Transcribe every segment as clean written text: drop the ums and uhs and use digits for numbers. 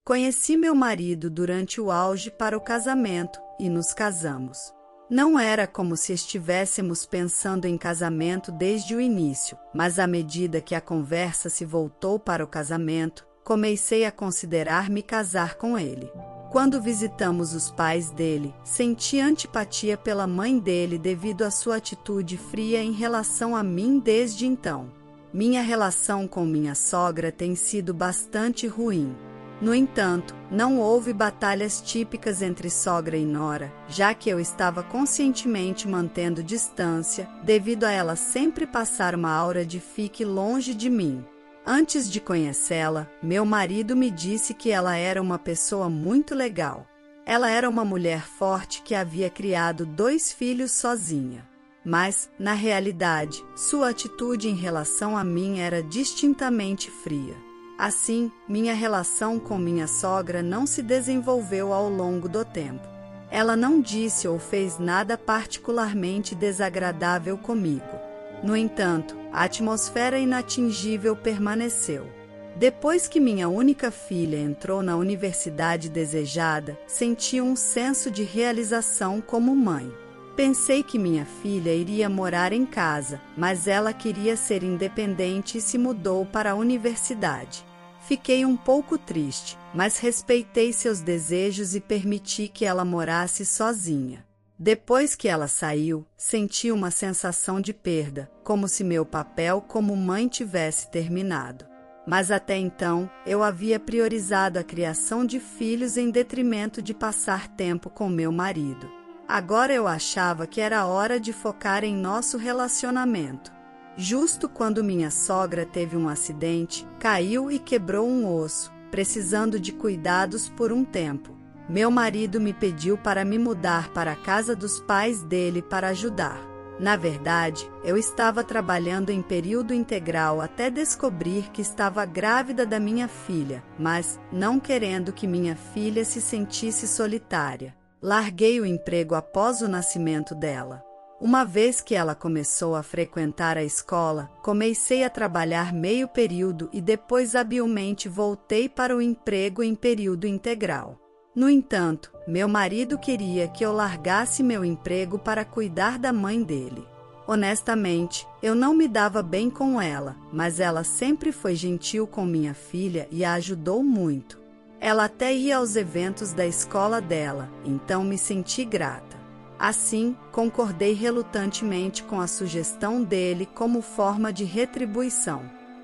Conheci meu marido durante o auge para o casamento e nos casamos. Não era como se estivéssemos pensando em casamento desde o início, mas à medida que a conversa se voltou para o casamento, comecei a considerar me casar com ele. Quando visitamos os pais dele, senti antipatia pela mãe dele devido à sua atitude fria em relação a mim desde então. Minha relação com minha sogra tem sido bastante ruim. No entanto, não houve batalhas típicas entre sogra e nora, já que eu estava conscientemente mantendo distância, devido a ela sempre passar uma aura de fique longe de mim. Antes de conhecê-la, meu marido me disse que ela era uma pessoa muito legal. Ela era uma mulher forte que havia criado 2 filhos sozinha. Mas, na realidade, sua atitude em relação a mim era distintamente fria. Assim, minha relação com minha sogra não se desenvolveu ao longo do tempo. Ela não disse ou fez nada particularmente desagradável comigo. No entanto, a atmosfera inatingível permaneceu. Depois que minha única filha entrou na universidade desejada, senti um senso de realização como mãe. Pensei que minha filha iria morar em casa, mas ela queria ser independente e se mudou para a universidade. Fiquei um pouco triste, mas respeitei seus desejos e permiti que ela morasse sozinha. Depois que ela saiu, senti uma sensação de perda, como se meu papel como mãe tivesse terminado. Mas até então, eu havia priorizado a criação de filhos em detrimento de passar tempo com meu marido. Agora eu achava que era hora de focar em nosso relacionamento. Justo quando minha sogra teve um acidente, caiu e quebrou um osso, precisando de cuidados por um tempo. Meu marido me pediu para me mudar para a casa dos pais dele para ajudar. Na verdade, eu estava trabalhando em período integral até descobrir que estava grávida da minha filha, mas, não querendo que minha filha se sentisse solitária, larguei o emprego após o nascimento dela. Uma vez que ela começou a frequentar a escola, comecei a trabalhar meio período e depois habilmente voltei para o emprego em período integral. No entanto, meu marido queria que eu largasse meu emprego para cuidar da mãe dele. Honestamente, eu não me dava bem com ela, mas ela sempre foi gentil com minha filha e a ajudou muito. Ela até ia aos eventos da escola dela, então me senti grata. Assim, concordei relutantemente com a sugestão dele como forma de retribuição.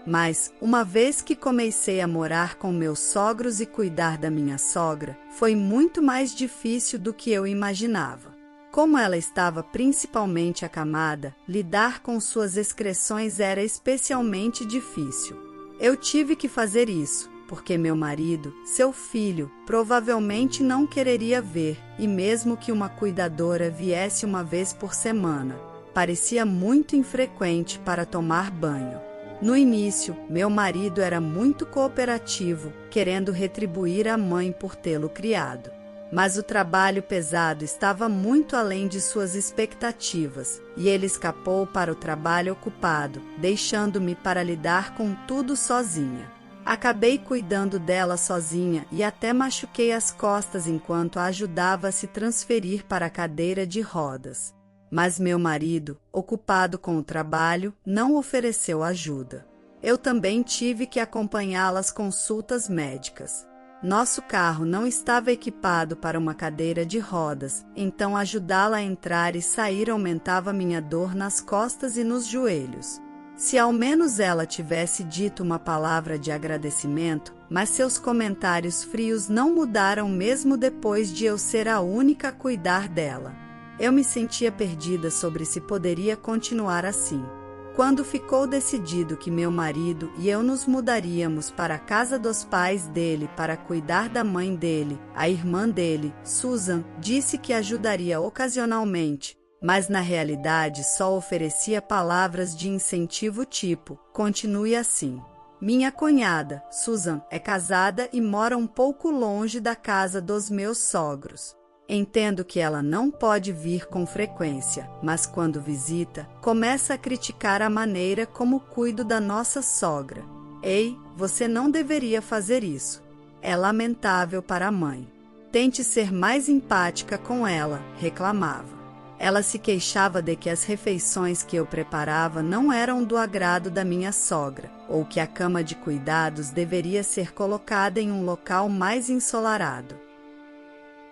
Mas, uma vez que comecei a morar com meus sogros e cuidar da minha sogra, foi muito mais difícil do que eu imaginava. Como ela estava principalmente acamada, lidar com suas excreções era especialmente difícil. Eu tive que fazer isso, porque meu marido, seu filho, provavelmente não quereria ver, e mesmo que uma cuidadora viesse uma vez por semana, parecia muito infrequente para tomar banho. No início, meu marido era muito cooperativo, querendo retribuir a mãe por tê-lo criado. Mas o trabalho pesado estava muito além de suas expectativas, e ele escapou para o trabalho ocupado, deixando-me para lidar com tudo sozinha. Acabei cuidando dela sozinha e até machuquei as costas enquanto a ajudava a se transferir para a cadeira de rodas. Mas meu marido, ocupado com o trabalho, não ofereceu ajuda. Eu também tive que acompanhá-la às consultas médicas. Nosso carro não estava equipado para uma cadeira de rodas, então ajudá-la a entrar e sair aumentava minha dor nas costas e nos joelhos. Se ao menos ela tivesse dito uma palavra de agradecimento, mas seus comentários frios não mudaram mesmo depois de eu ser a única a cuidar dela. Eu me sentia perdida sobre se poderia continuar assim. Quando ficou decidido que meu marido e eu nos mudaríamos para a casa dos pais dele para cuidar da mãe dele, a irmã dele, Susan, disse que ajudaria ocasionalmente, mas na realidade só oferecia palavras de incentivo tipo, continue assim. Minha cunhada, Susan, é casada e mora um pouco longe da casa dos meus sogros. Entendo que ela não pode vir com frequência, mas quando visita, começa a criticar a maneira como cuido da nossa sogra. Ei, você não deveria fazer isso. é lamentável para a mãe. Tente ser mais empática com ela, reclamava. Ela se queixava de que as refeições que eu preparava não eram do agrado da minha sogra, ou que a cama de cuidados deveria ser colocada em um local mais ensolarado.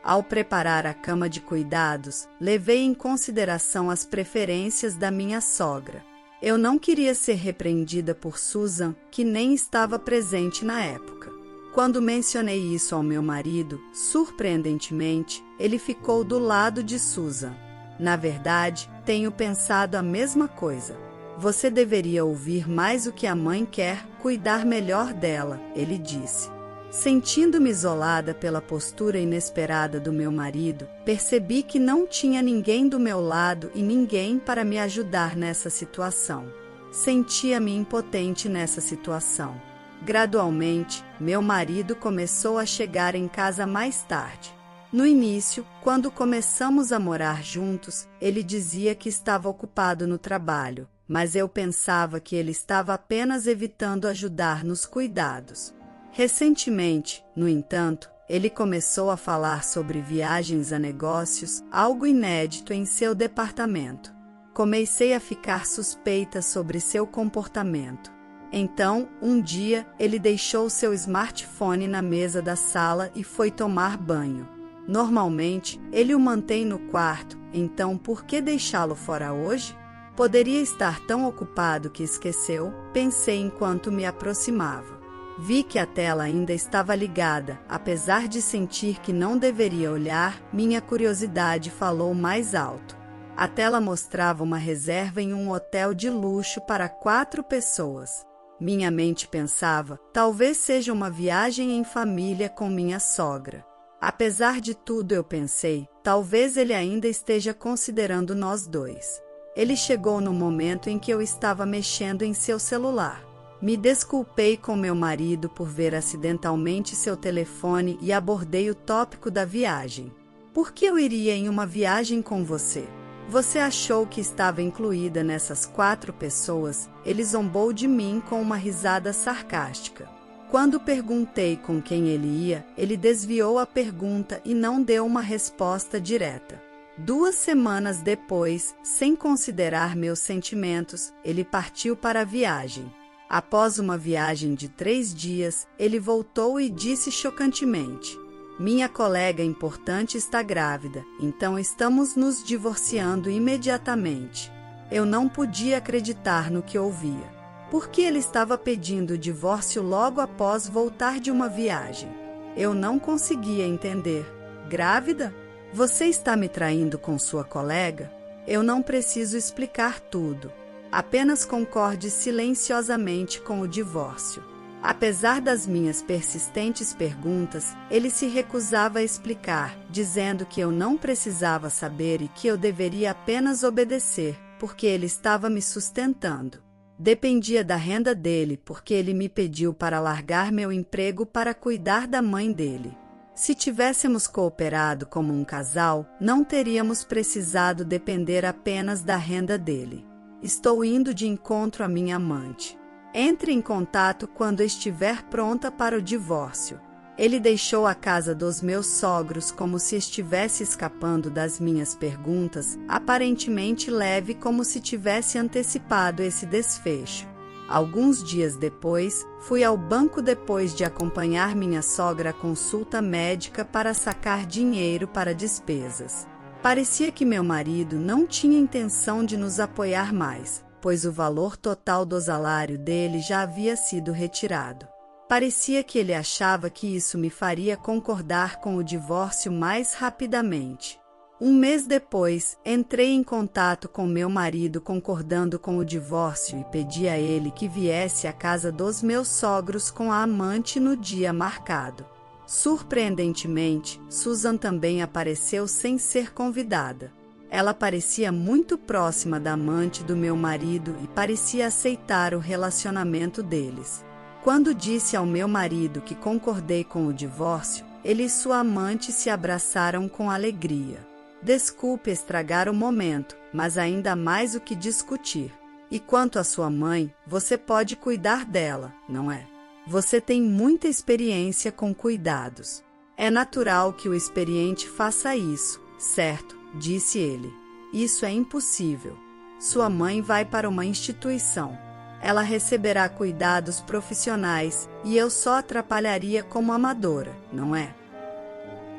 Ao preparar a cama de cuidados, levei em consideração as preferências da minha sogra. Eu não queria ser repreendida por Susan, que nem estava presente na época. Quando mencionei isso ao meu marido, surpreendentemente, ele ficou do lado de Susan. Na verdade, tenho pensado a mesma coisa. Você deveria ouvir mais o que a mãe quer, cuidar melhor dela, ele disse. Sentindo-me isolada pela postura inesperada do meu marido, percebi que não tinha ninguém do meu lado e ninguém para me ajudar nessa situação. Sentia-me impotente nessa situação. Gradualmente, meu marido começou a chegar em casa mais tarde. No início, quando começamos a morar juntos, ele dizia que estava ocupado no trabalho, mas eu pensava que ele estava apenas evitando ajudar nos cuidados. Recentemente, no entanto, ele começou a falar sobre viagens a negócios, algo inédito em seu departamento. Comecei a ficar suspeita sobre seu comportamento. Então, um dia, ele deixou seu smartphone na mesa da sala e foi tomar banho. Normalmente, ele o mantém no quarto, então por que deixá-lo fora hoje? Poderia estar tão ocupado que esqueceu, pensei enquanto me aproximava. Vi que a tela ainda estava ligada, apesar de sentir que não deveria olhar, minha curiosidade falou mais alto. A tela mostrava uma reserva em um hotel de luxo para 4 pessoas. Minha mente pensava, talvez seja uma viagem em família com minha sogra. Apesar de tudo, eu pensei, talvez ele ainda esteja considerando nós dois. Ele chegou no momento em que eu estava mexendo em seu celular. Me desculpei com meu marido por ver acidentalmente seu telefone e abordei o tópico da viagem. Por que eu iria em uma viagem com você? Você achou que estava incluída nessas 4 pessoas? Ele zombou de mim com uma risada sarcástica. Quando perguntei com quem ele ia, ele desviou a pergunta e não deu uma resposta direta. 2 semanas depois, sem considerar meus sentimentos, ele partiu para a viagem. Após uma viagem de 3 dias, ele voltou e disse chocantemente: minha colega importante está grávida, então estamos nos divorciando imediatamente. Eu não podia acreditar no que ouvia. Por que ele estava pedindo o divórcio logo após voltar de uma viagem? Eu não conseguia entender. Grávida? Você está me traindo com sua colega? Eu não preciso explicar tudo. Apenas concorde silenciosamente com o divórcio. Apesar das minhas persistentes perguntas, ele se recusava a explicar, dizendo que eu não precisava saber e que eu deveria apenas obedecer, porque ele estava me sustentando. Dependia da renda dele, porque ele me pediu para largar meu emprego para cuidar da mãe dele. Se tivéssemos cooperado como um casal, não teríamos precisado depender apenas da renda dele. Estou indo de encontro à minha amante. Entre em contato quando estiver pronta para o divórcio. Ele deixou a casa dos meus sogros como se estivesse escapando das minhas perguntas, aparentemente leve como se tivesse antecipado esse desfecho. Alguns dias depois, fui ao banco depois de acompanhar minha sogra à consulta médica para sacar dinheiro para despesas. Parecia que meu marido não tinha intenção de nos apoiar mais, pois o valor total do salário dele já havia sido retirado. Parecia que ele achava que isso me faria concordar com o divórcio mais rapidamente. 1 mês depois, entrei em contato com meu marido concordando com o divórcio e pedi a ele que viesse à casa dos meus sogros com a amante no dia marcado. Surpreendentemente, Susan também apareceu sem ser convidada. Ela parecia muito próxima da amante do meu marido e parecia aceitar o relacionamento deles. Quando disse ao meu marido que concordei com o divórcio, ele e sua amante se abraçaram com alegria. Desculpe estragar o momento, mas ainda há mais o que discutir. E quanto à sua mãe, você pode cuidar dela, não é? Você tem muita experiência com cuidados. É natural que o experiente faça isso, certo? Disse ele. Isso é impossível. Sua mãe vai para uma instituição. Ela receberá cuidados profissionais e eu só atrapalharia como amadora, não é?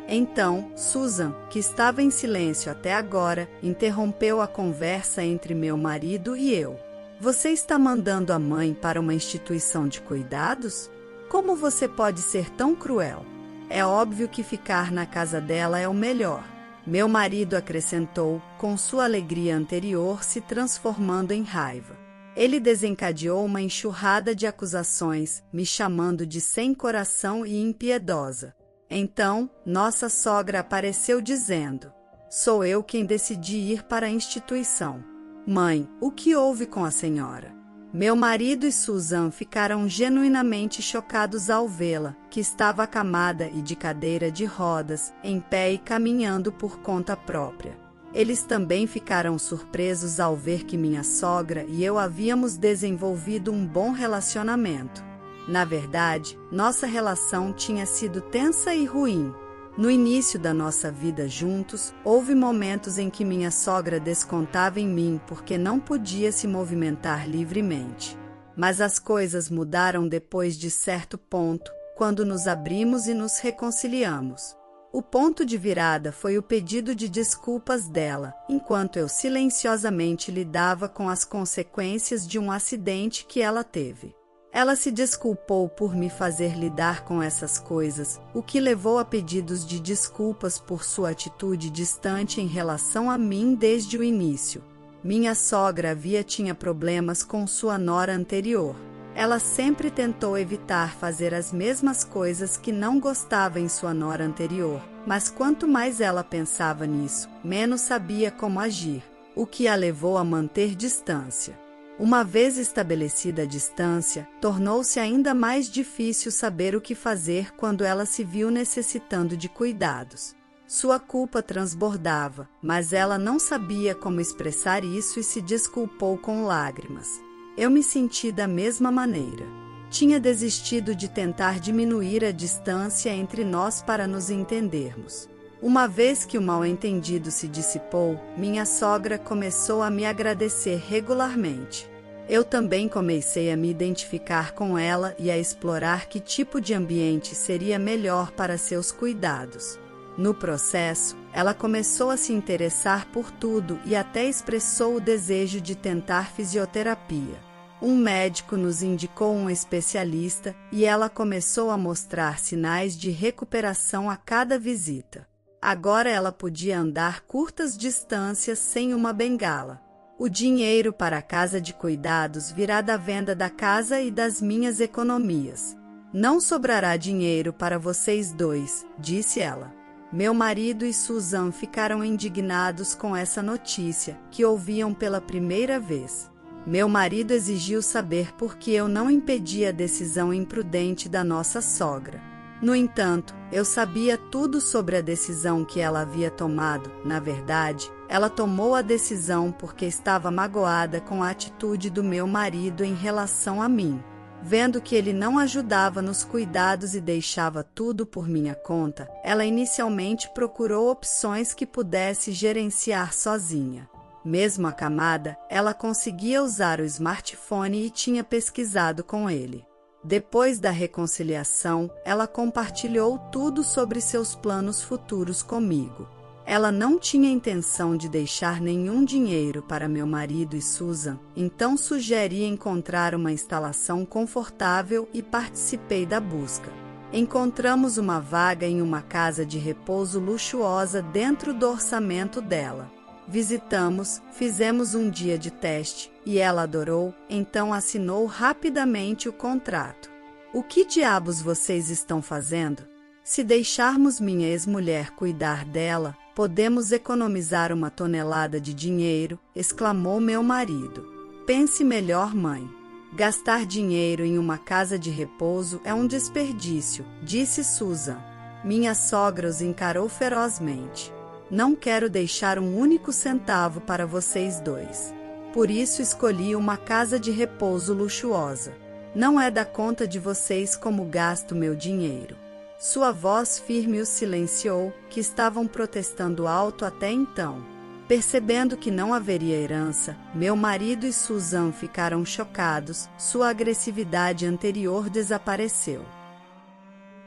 Então, Susan, que estava em silêncio até agora, interrompeu a conversa entre meu marido e eu. Você está mandando a mãe para uma instituição de cuidados? Como você pode ser tão cruel? É óbvio que ficar na casa dela é o melhor. Meu marido acrescentou, com sua alegria anterior se transformando em raiva. Ele desencadeou uma enxurrada de acusações, me chamando de sem coração e impiedosa. Então, nossa sogra apareceu dizendo: sou eu quem decidi ir para a instituição. Mãe, o que houve com a senhora? Meu marido e Susan ficaram genuinamente chocados ao vê-la, que estava acamada e de cadeira de rodas, em pé e caminhando por conta própria. Eles também ficaram surpresos ao ver que minha sogra e eu havíamos desenvolvido um bom relacionamento. Na verdade, nossa relação tinha sido tensa e ruim. No início da nossa vida juntos, houve momentos em que minha sogra descontava em mim porque não podia se movimentar livremente. Mas as coisas mudaram depois de certo ponto, quando nos abrimos e nos reconciliamos. O ponto de virada foi o pedido de desculpas dela, enquanto eu silenciosamente lidava com as consequências de um acidente que ela teve. Ela se desculpou por me fazer lidar com essas coisas, o que levou a pedidos de desculpas por sua atitude distante em relação a mim desde o início. Minha sogra tinha problemas com sua nora anterior. Ela sempre tentou evitar fazer as mesmas coisas que não gostava em sua nora anterior, mas quanto mais ela pensava nisso, menos sabia como agir, o que a levou a manter distância. Uma vez estabelecida a distância, tornou-se ainda mais difícil saber o que fazer quando ela se viu necessitando de cuidados. Sua culpa transbordava, mas ela não sabia como expressar isso e se desculpou com lágrimas. Eu me senti da mesma maneira. Tinha desistido de tentar diminuir a distância entre nós para nos entendermos. Uma vez que o mal-entendido se dissipou, minha sogra começou a me agradecer regularmente. Eu também comecei a me identificar com ela e a explorar que tipo de ambiente seria melhor para seus cuidados. No processo, ela começou a se interessar por tudo e até expressou o desejo de tentar fisioterapia. Um médico nos indicou um especialista e ela começou a mostrar sinais de recuperação a cada visita. Agora ela podia andar curtas distâncias sem uma bengala. O dinheiro para a casa de cuidados virá da venda da casa e das minhas economias. Não sobrará dinheiro para vocês dois, disse ela. Meu marido e Susan ficaram indignados com essa notícia, que ouviam pela primeira vez. Meu marido exigiu saber por que eu não impedi a decisão imprudente da nossa sogra. No entanto, eu sabia tudo sobre a decisão que ela havia tomado. Na verdade, ela tomou a decisão porque estava magoada com a atitude do meu marido em relação a mim. Vendo que ele não ajudava nos cuidados e deixava tudo por minha conta, ela inicialmente procurou opções que pudesse gerenciar sozinha. Mesmo acamada, ela conseguia usar o smartphone e tinha pesquisado com ele. Depois da reconciliação, ela compartilhou tudo sobre seus planos futuros comigo. Ela não tinha intenção de deixar nenhum dinheiro para meu marido e Susan, então sugeri encontrar uma instalação confortável e participei da busca. Encontramos uma vaga em uma casa de repouso luxuosa dentro do orçamento dela. Visitamos, fizemos um dia de teste, e ela adorou, então assinou rapidamente o contrato. O que diabos vocês estão fazendo? Se deixarmos minha ex-mulher cuidar dela, podemos economizar 1 tonelada de dinheiro, exclamou meu marido. Pense melhor, mãe. Gastar dinheiro em uma casa de repouso é um desperdício, disse Susan. Minha sogra os encarou ferozmente. Não quero deixar um único centavo para vocês dois. Por isso escolhi uma casa de repouso luxuosa. Não é da conta de vocês como gasto meu dinheiro. Sua voz firme os silenciou, que estavam protestando alto até então. Percebendo que não haveria herança, meu marido e Susan ficaram chocados, sua agressividade anterior desapareceu.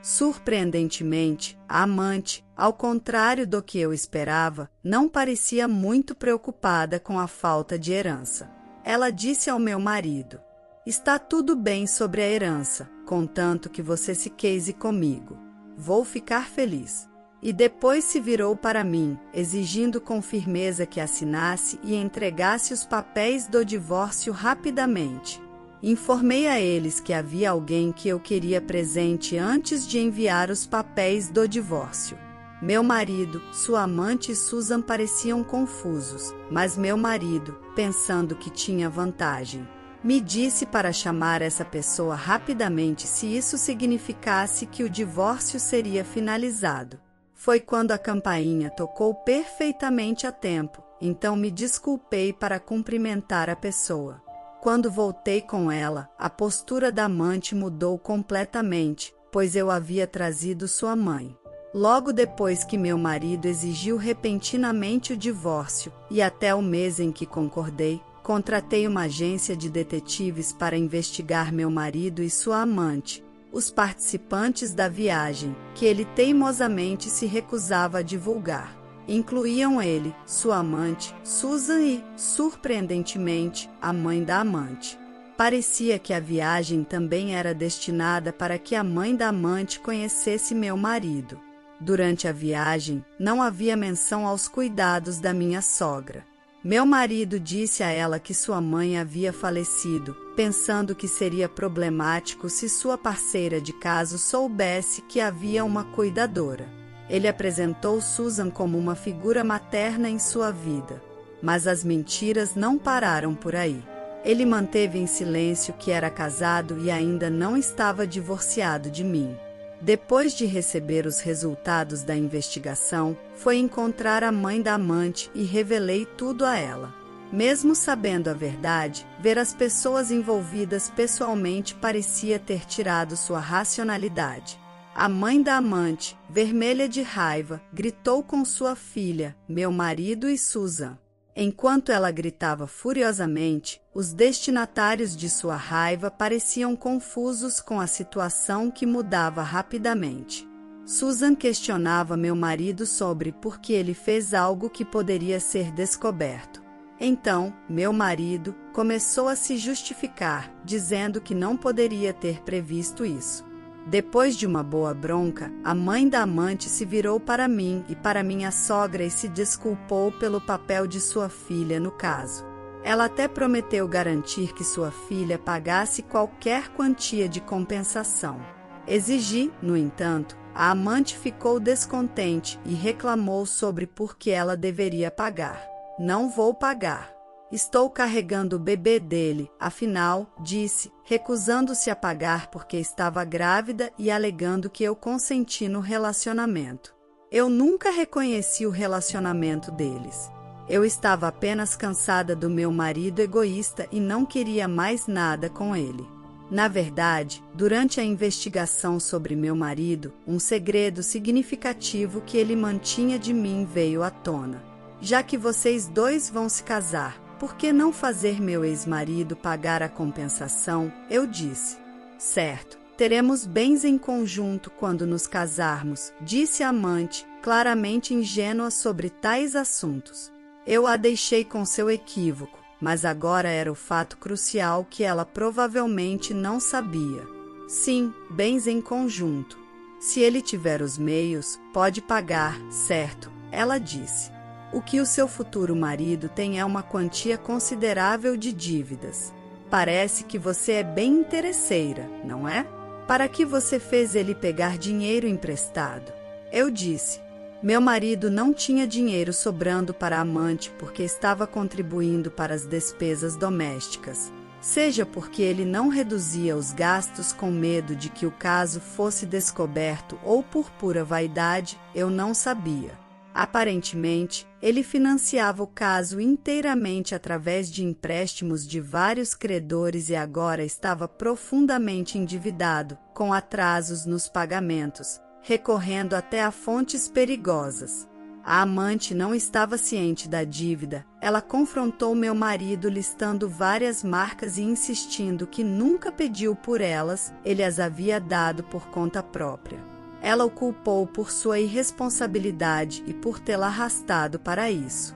Surpreendentemente, a amante, ao contrário do que eu esperava, não parecia muito preocupada com a falta de herança. Ela disse ao meu marido: "Está tudo bem sobre a herança, contanto que você se case comigo. Vou ficar feliz." E depois se virou para mim, exigindo com firmeza que assinasse e entregasse os papéis do divórcio rapidamente. Informei a eles que havia alguém que eu queria presente antes de enviar os papéis do divórcio. Meu marido, sua amante e Susan pareciam confusos, mas meu marido, pensando que tinha vantagem, me disse para chamar essa pessoa rapidamente se isso significasse que o divórcio seria finalizado. Foi quando a campainha tocou perfeitamente a tempo, então me desculpei para cumprimentar a pessoa. Quando voltei com ela, a postura da amante mudou completamente, pois eu havia trazido sua mãe. Logo depois que meu marido exigiu repentinamente o divórcio, e até o mês em que concordei, contratei uma agência de detetives para investigar meu marido e sua amante, os participantes da viagem, que ele teimosamente se recusava a divulgar. Incluíam ele, sua amante, Susan e, surpreendentemente, a mãe da amante. Parecia que a viagem também era destinada para que a mãe da amante conhecesse meu marido. Durante a viagem, não havia menção aos cuidados da minha sogra. Meu marido disse a ela que sua mãe havia falecido, pensando que seria problemático se sua parceira de caso soubesse que havia uma cuidadora. Ele apresentou Susan como uma figura materna em sua vida. Mas as mentiras não pararam por aí. Ele manteve em silêncio que era casado e ainda não estava divorciado de mim. Depois de receber os resultados da investigação, foi encontrar a mãe da amante e revelei tudo a ela. Mesmo sabendo a verdade, ver as pessoas envolvidas pessoalmente parecia ter tirado sua racionalidade. A mãe da amante, vermelha de raiva, gritou com sua filha, meu marido e Susan. Enquanto ela gritava furiosamente, os destinatários de sua raiva pareciam confusos com a situação que mudava rapidamente. Susan questionava meu marido sobre por que ele fez algo que poderia ser descoberto. Então, meu marido começou a se justificar, dizendo que não poderia ter previsto isso. Depois de uma boa bronca, a mãe da amante se virou para mim e para minha sogra e se desculpou pelo papel de sua filha no caso. Ela até prometeu garantir que sua filha pagasse qualquer quantia de compensação. Exigi, no entanto, a amante ficou descontente e reclamou sobre por que ela deveria pagar. Não vou pagar. Estou carregando o bebê dele, afinal, disse, recusando-se a pagar porque estava grávida e alegando que eu consenti no relacionamento. Eu nunca reconheci o relacionamento deles. Eu estava apenas cansada do meu marido egoísta e não queria mais nada com ele. Na verdade, durante a investigação sobre meu marido, um segredo significativo que ele mantinha de mim veio à tona. Já que vocês dois vão se casar, por que não fazer meu ex-marido pagar a compensação? Eu disse. Certo, teremos bens em conjunto quando nos casarmos, disse a amante, claramente ingênua sobre tais assuntos. Eu a deixei com seu equívoco, mas agora era o fato crucial que ela provavelmente não sabia. Sim, bens em conjunto. Se ele tiver os meios, pode pagar, certo, ela disse. O que o seu futuro marido tem é uma quantia considerável de dívidas. Parece que você é bem interesseira, não é? Para que você fez ele pegar dinheiro emprestado? Eu disse. Meu marido não tinha dinheiro sobrando para a amante porque estava contribuindo para as despesas domésticas. Seja porque ele não reduzia os gastos com medo de que o caso fosse descoberto ou por pura vaidade, eu não sabia. Aparentemente, ele financiava o caso inteiramente através de empréstimos de vários credores e agora estava profundamente endividado, com atrasos nos pagamentos, recorrendo até a fontes perigosas. A amante não estava ciente da dívida. Ela confrontou meu marido listando várias marcas e insistindo que nunca pediu por elas, ele as havia dado por conta própria. Ela o culpou por sua irresponsabilidade e por tê-la arrastado para isso.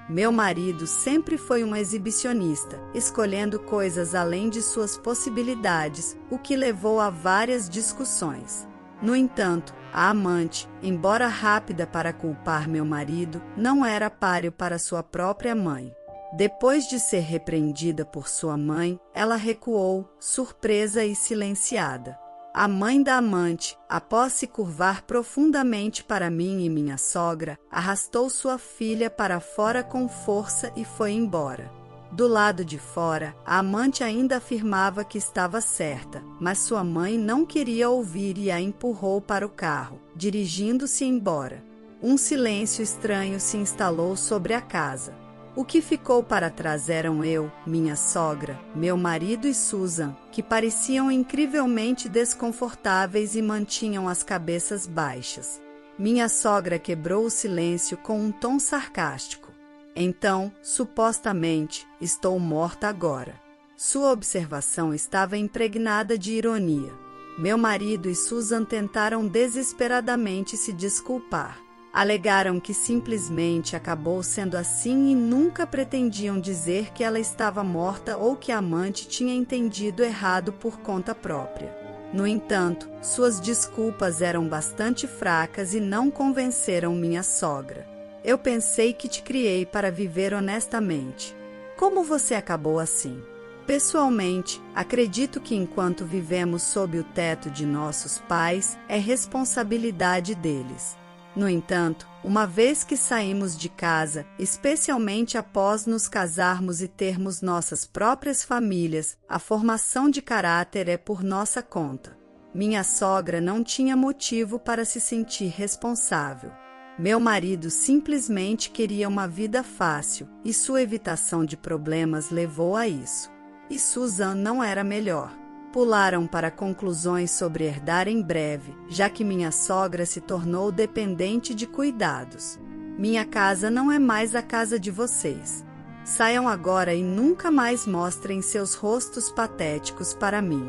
Meu marido sempre foi um exibicionista, escolhendo coisas além de suas possibilidades, o que levou a várias discussões. No entanto, a amante, embora rápida para culpar meu marido, não era páreo para sua própria mãe. Depois de ser repreendida por sua mãe, ela recuou, surpresa e silenciada. A mãe da amante, após se curvar profundamente para mim e minha sogra, arrastou sua filha para fora com força e foi embora. Do lado de fora, a amante ainda afirmava que estava certa, mas sua mãe não queria ouvir e a empurrou para o carro, dirigindo-se embora. Um silêncio estranho se instalou sobre a casa. O que ficou para trás eram eu, minha sogra, meu marido e Susan, que pareciam incrivelmente desconfortáveis e mantinham as cabeças baixas. Minha sogra quebrou o silêncio com um tom sarcástico. Então, supostamente, estou morta agora. Sua observação estava impregnada de ironia. Meu marido e Susan tentaram desesperadamente se desculpar. Alegaram que simplesmente acabou sendo assim e nunca pretendiam dizer que ela estava morta ou que a amante tinha entendido errado por conta própria. No entanto, suas desculpas eram bastante fracas e não convenceram minha sogra. Eu pensei que te criei para viver honestamente. Como você acabou assim? Pessoalmente, acredito que enquanto vivemos sob o teto de nossos pais, é responsabilidade deles. No entanto, uma vez que saímos de casa, especialmente após nos casarmos e termos nossas próprias famílias, a formação de caráter é por nossa conta. Minha sogra não tinha motivo para se sentir responsável. Meu marido simplesmente queria uma vida fácil, e sua evitação de problemas levou a isso. E Susan não era melhor. Pularam para conclusões sobre herdar em breve, já que minha sogra se tornou dependente de cuidados. Minha casa não é mais a casa de vocês. Saiam agora e nunca mais mostrem seus rostos patéticos para mim.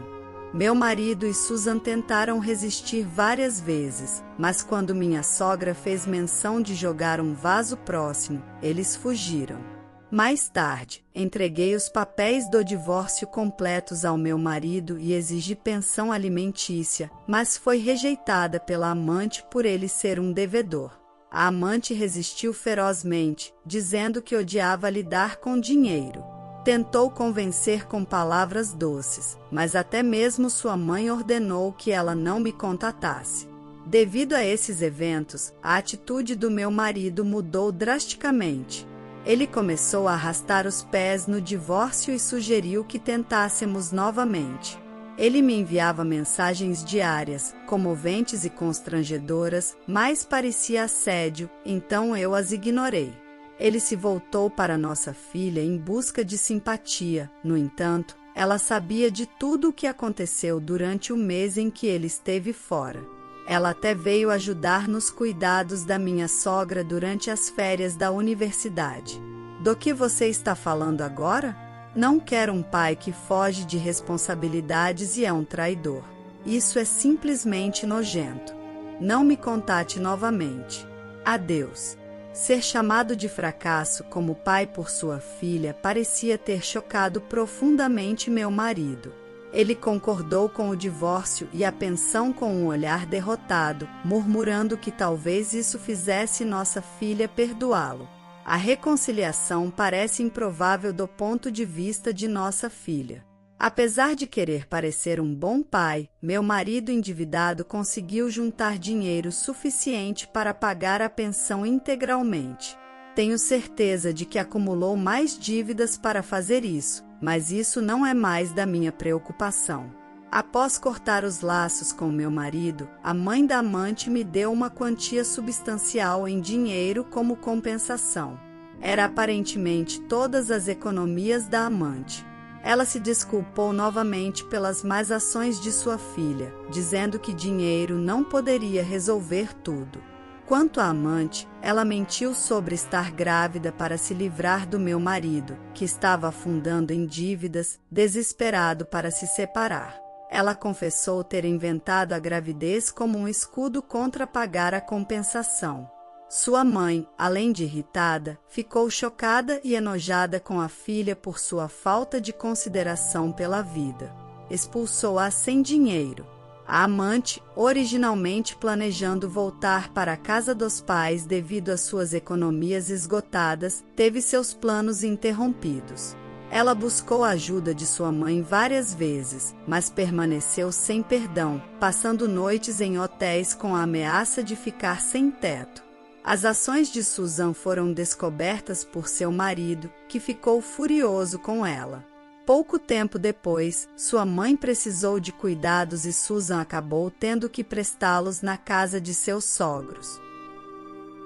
Meu marido e Susan tentaram resistir várias vezes, mas quando minha sogra fez menção de jogar um vaso próximo, eles fugiram. Mais tarde, entreguei os papéis do divórcio completos ao meu marido e exigi pensão alimentícia, mas foi rejeitada pela amante por ele ser um devedor. A amante resistiu ferozmente, dizendo que odiava lidar com dinheiro. Tentou convencer com palavras doces, mas até mesmo sua mãe ordenou que ela não me contatasse. Devido a esses eventos, a atitude do meu marido mudou drasticamente. Ele começou a arrastar os pés no divórcio e sugeriu que tentássemos novamente. Ele me enviava mensagens diárias, comoventes e constrangedoras, mas parecia assédio, então eu as ignorei. Ele se voltou para nossa filha em busca de simpatia. No entanto, ela sabia de tudo o que aconteceu durante o mês em que ele esteve fora. Ela até veio ajudar nos cuidados da minha sogra durante as férias da universidade. Do que você está falando agora? Não quero um pai que foge de responsabilidades e é um traidor. Isso é simplesmente nojento. Não me contate novamente. Adeus. Ser chamado de fracasso como pai por sua filha parecia ter chocado profundamente meu marido. Ele concordou com o divórcio e a pensão com um olhar derrotado, murmurando que talvez isso fizesse nossa filha perdoá-lo. A reconciliação parece improvável do ponto de vista de nossa filha. Apesar de querer parecer um bom pai, meu marido endividado conseguiu juntar dinheiro suficiente para pagar a pensão integralmente. Tenho certeza de que acumulou mais dívidas para fazer isso, mas isso não é mais da minha preocupação. Após cortar os laços com meu marido, a mãe da amante me deu uma quantia substancial em dinheiro como compensação. Era aparentemente todas as economias da amante. Ela se desculpou novamente pelas más ações de sua filha, dizendo que dinheiro não poderia resolver tudo. Quanto à amante, ela mentiu sobre estar grávida para se livrar do meu marido, que estava afundando em dívidas, desesperado para se separar. Ela confessou ter inventado a gravidez como um escudo contra pagar a compensação. Sua mãe, além de irritada, ficou chocada e enojada com a filha por sua falta de consideração pela vida. Expulsou-a sem dinheiro. A amante, originalmente planejando voltar para a casa dos pais devido às suas economias esgotadas, teve seus planos interrompidos. Ela buscou a ajuda de sua mãe várias vezes, mas permaneceu sem perdão, passando noites em hotéis com a ameaça de ficar sem teto. As ações de Susan foram descobertas por seu marido, que ficou furioso com ela. Pouco tempo depois, sua mãe precisou de cuidados e Susan acabou tendo que prestá-los na casa de seus sogros.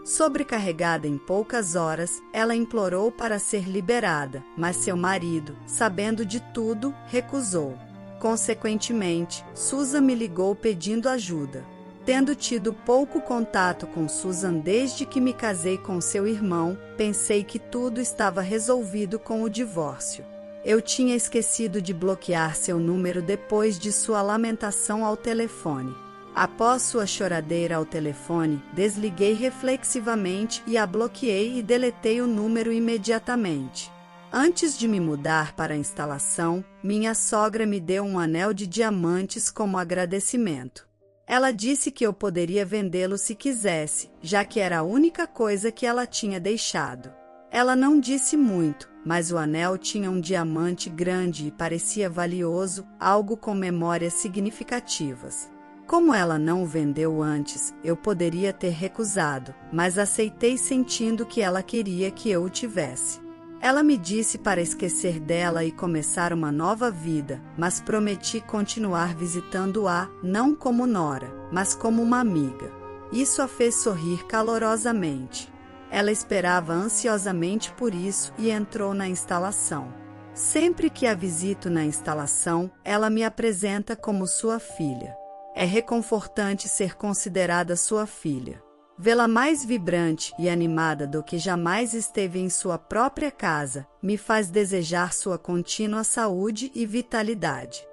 Sobrecarregada em poucas horas, ela implorou para ser liberada, mas seu marido, sabendo de tudo, recusou. Consequentemente, Susan me ligou pedindo ajuda. Tendo tido pouco contato com Susan desde que me casei com seu irmão, pensei que tudo estava resolvido com o divórcio. Eu tinha esquecido de bloquear seu número depois de sua lamentação ao telefone. Após sua choradeira ao telefone, desliguei reflexivamente e a bloqueei e deletei o número imediatamente. Antes de me mudar para a instalação, minha sogra me deu um anel de diamantes como agradecimento. Ela disse que eu poderia vendê-lo se quisesse, já que era a única coisa que ela tinha deixado. Ela não disse muito, mas o anel tinha um diamante grande e parecia valioso, algo com memórias significativas. Como ela não o vendeu antes, eu poderia ter recusado, mas aceitei sentindo que ela queria que eu o tivesse. Ela me disse para esquecer dela e começar uma nova vida, mas prometi continuar visitando-a, não como nora, mas como uma amiga. Isso a fez sorrir calorosamente. Ela esperava ansiosamente por isso e entrou na instalação. Sempre que a visito na instalação, ela me apresenta como sua filha. É reconfortante ser considerada sua filha. Vê-la mais vibrante e animada do que jamais esteve em sua própria casa me faz desejar sua contínua saúde e vitalidade.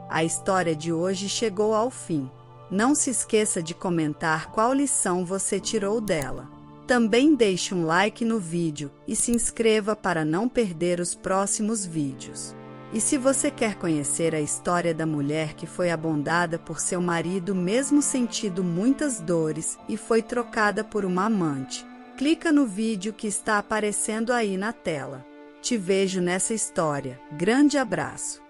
A história de hoje chegou ao fim. Não se esqueça de comentar qual lição você tirou dela. Também deixe um like no vídeo e se inscreva para não perder os próximos vídeos. E se você quer conhecer a história da mulher que foi abandonada por seu marido mesmo sentindo muitas dores e foi trocada por uma amante, clica no vídeo que está aparecendo aí na tela. Te vejo nessa história. Grande abraço!